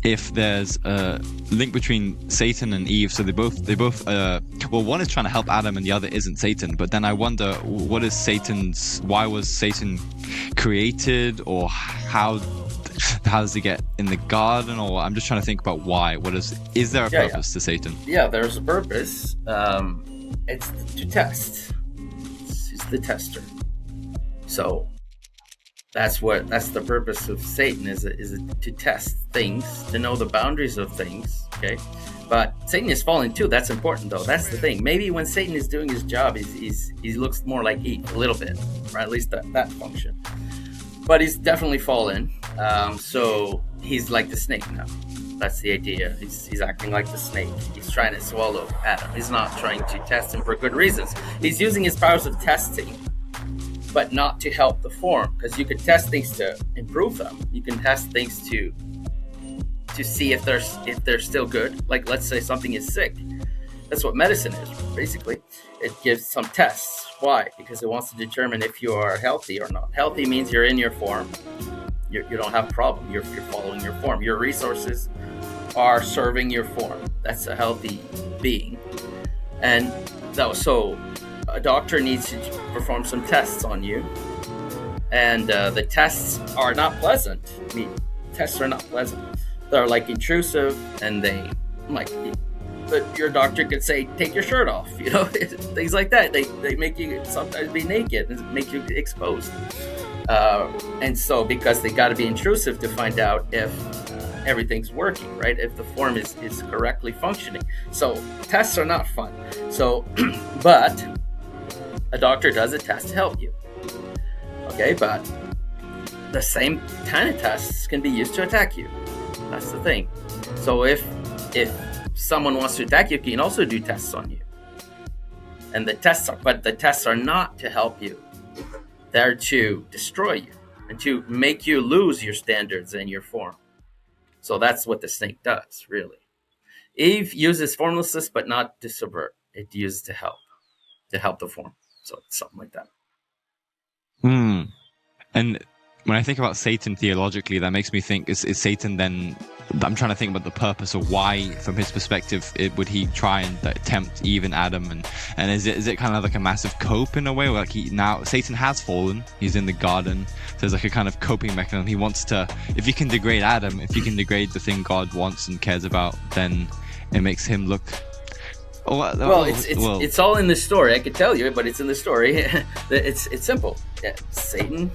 if there's a link between Satan and Eve. So they both well, one is trying to help Adam and the other isn't Satan. But then I wonder, why was Satan created, or how does he get in the garden? Or I'm just trying to think about why. Is there a purpose to Satan? Yeah, there's a purpose. It's to test. He's the tester. So that's the purpose of Satan, is to test things, to know the boundaries of things. Okay, but Satan is fallen too. That's important, though. That's the thing. Maybe when Satan is doing his job, he looks more like Eve a little bit, or at least that function. But he's definitely fallen. So he's like the snake now. That's the idea. He's acting like the snake. He's trying to swallow Adam. He's not trying to test him for good reasons. He's using his powers of testing, but not to help the form, because you could test things to improve them. You can test things to see if they're still good. Like, let's say something is sick. That's what medicine is, basically. It gives some tests. Why? Because it wants to determine if you are healthy or not. Healthy means you're in your form. You don't have a problem. You're following your form. Your resources are serving your form. That's a healthy being. And so a doctor needs to perform some tests on you. And the tests are not pleasant. I mean, tests are not pleasant. They're like intrusive, and they like... But your doctor could say, take your shirt off, things like that. They make you sometimes be naked and make you exposed. And so, because they got to be intrusive to find out if everything's working, right? If the form is correctly functioning. So tests are not fun. So, but a doctor does a test to help you. Okay, but the same kind of tests can be used to attack you. That's the thing. So if someone wants to attack you, can also do tests on you. And the tests are not to help you. They're to destroy you and to make you lose your standards and your form. So that's what the snake does, really. Eve uses formlessness, but not to subvert. It uses to help the form. So it's something like that. And when I think about Satan theologically, that makes me think, is Satan then... I'm trying to think about the purpose of why, from his perspective, would he try and tempt Eve and Adam, and is it kind of like a massive cope in a way, where now Satan has fallen, he's in the garden, so there's like a kind of coping mechanism. He wants to, if you can degrade Adam, if you can degrade the thing God wants and cares about, then it makes him look... It's all in the story. I could tell you, but it's in the story. It's simple. Yeah, Satan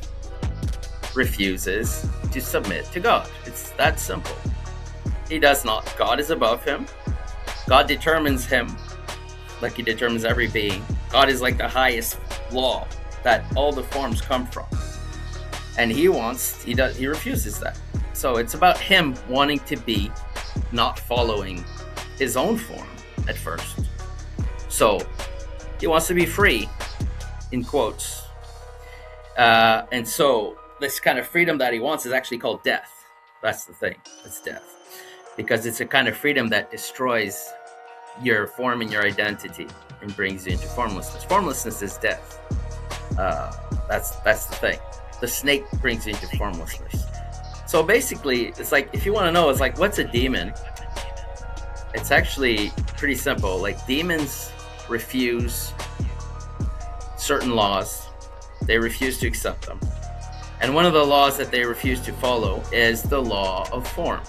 refuses to submit to God. It's that simple. He does not. God is above him. God determines him like he determines every being. God is like the highest law that all the forms come from. And he refuses that. So it's about him wanting to be not following his own form at first. So he wants to be free, in quotes. And so this kind of freedom that he wants is actually called death. That's the thing. It's death. Because it's a kind of freedom that destroys your form and your identity and brings you into formlessness. Formlessness is death. That's the thing. The snake brings you into formlessness. So basically, it's like, if you want to know, it's like, what's a demon? It's actually pretty simple. Like, demons refuse certain laws. They refuse to accept them. And one of the laws that they refuse to follow is the law of form.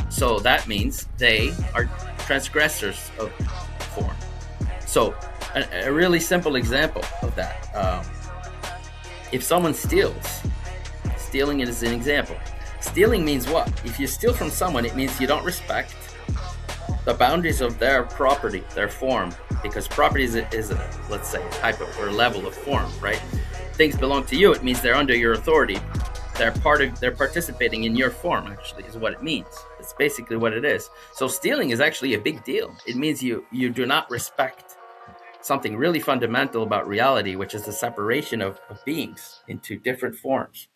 So that means they are transgressors of form. So a really simple example of that. If someone steals, stealing is an example. Stealing means what? If you steal from someone, it means you don't respect the boundaries of their property, their form, because property is a, let's say, a type of or level of form, right? Things belong to you. It means they're under your authority. They're participating in your form, actually, is what it means. It's basically what it is. So stealing is actually a big deal. It means you do not respect something really fundamental about reality, which is the separation of beings into different forms.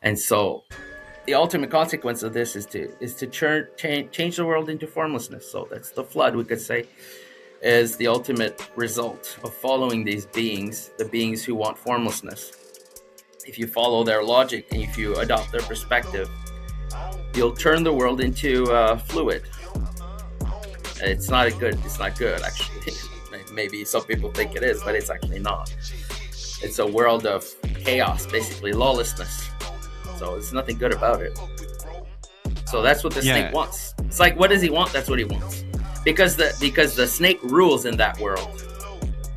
And so the ultimate consequence of this is to change the world into formlessness. So that's the flood, we could say, is the ultimate result of following these beings, the beings who want formlessness. If you follow their logic and if you adopt their perspective, you'll turn the world into fluid. It's not good actually. Maybe some people think it is, but it's actually not. It's a world of chaos, basically lawlessness. So there's nothing good about it. So that's what the snake wants. It's like, what does he want? That's what he wants. Because the snake rules in that world.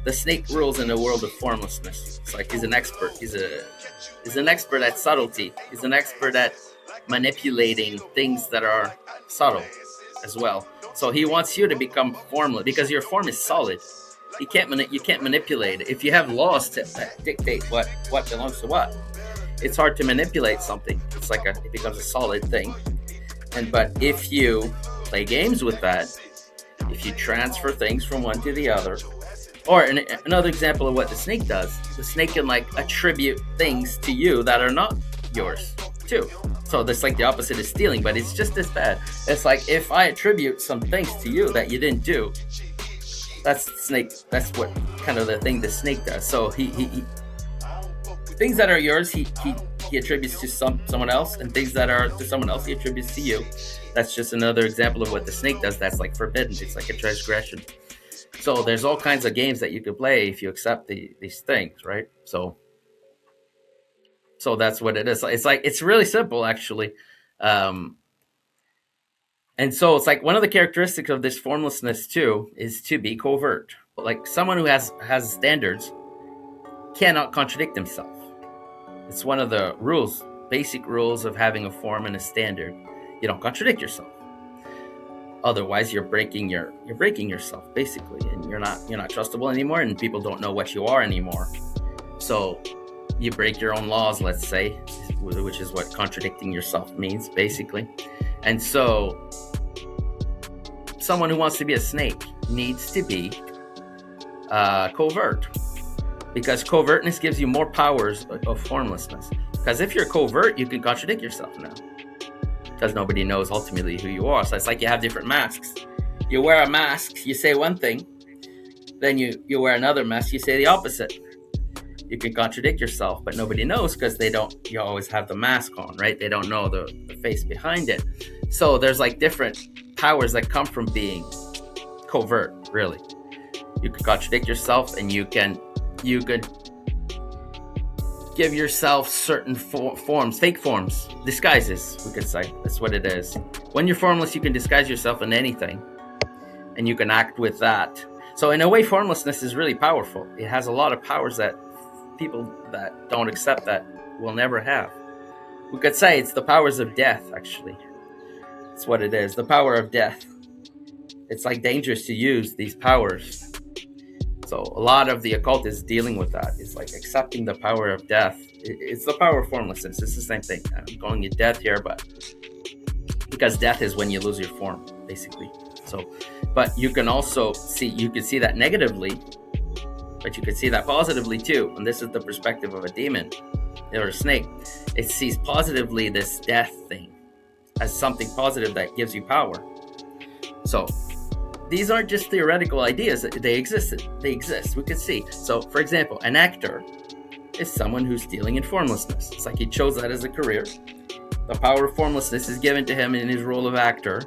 The snake rules in the world of formlessness. It's like he's an expert. He's an expert at subtlety. He's an expert at manipulating things that are subtle as well. So he wants you to become formless because your form is solid. You can't manipulate it. If you have laws to dictate what belongs to what, it's hard to manipulate something. It's like it becomes a solid thing. But if you play games with that, if you transfer things from one to the other, or another example of what the snake does, the snake can like attribute things to you that are not yours too. So that's like the opposite of stealing, but it's just as bad. It's like if I attribute some things to you that you didn't do, that's the snake. That's what kind of the thing the snake does. So he things that are yours, he attributes to someone else, and things that are to someone else, he attributes to you. That's just another example of what the snake does. That's like forbidden. It's like a transgression. So there's all kinds of games that you could play if you accept these things, right? So that's what it is. It's like it's really simple, actually. And so it's like one of the characteristics of this formlessness too is to be covert. Like someone who has standards cannot contradict himself. It's one of the rules, basic rules of having a form and a standard. You don't contradict yourself. Otherwise, you're breaking yourself basically, and you're not trustable anymore, and people don't know what you are anymore. So you break your own laws, let's say, which is what contradicting yourself means basically. And so someone who wants to be a snake needs to be covert, because covertness gives you more powers of formlessness. Because if you're covert, you can contradict yourself now, because nobody knows ultimately who you are. So it's like you have different masks. You wear a mask, you say one thing, then you wear another mask, you say the opposite. You can contradict yourself, but nobody knows because you always have the mask on, right? They don't know the face behind it. So there's like different powers that come from being covert, really. You can contradict yourself, and you could give yourself certain forms, fake forms, disguises, we could say. That's what it is. When you're formless, you can disguise yourself in anything, and you can act with that. So in a way, formlessness is really powerful. It has a lot of powers that people that don't accept that will never have. We could say it's the powers of death, actually. That's what it is, the power of death. It's like dangerous to use these powers. So a lot of the occult is dealing with that. It's like accepting the power of death. It's the power of formlessness. It's the same thing. I'm calling it death here, but because death is when you lose your form, basically. So, but you can also see that negatively, but you can see that positively too. And this is the perspective of a demon or a snake. It sees positively this death thing as something positive that gives you power. So these aren't just theoretical ideas. They exist. We could see. So, for example, an actor is someone who's dealing in formlessness. It's like he chose that as a career. The power of formlessness is given to him in his role of actor.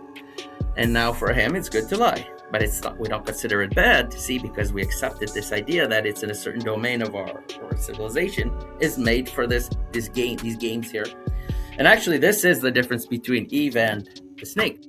And now for him, it's good to lie. But it's not. We don't consider it bad, see, because we accepted this idea that it's in a certain domain of our civilization is made for these games here. And actually, this is the difference between Eve and the snake.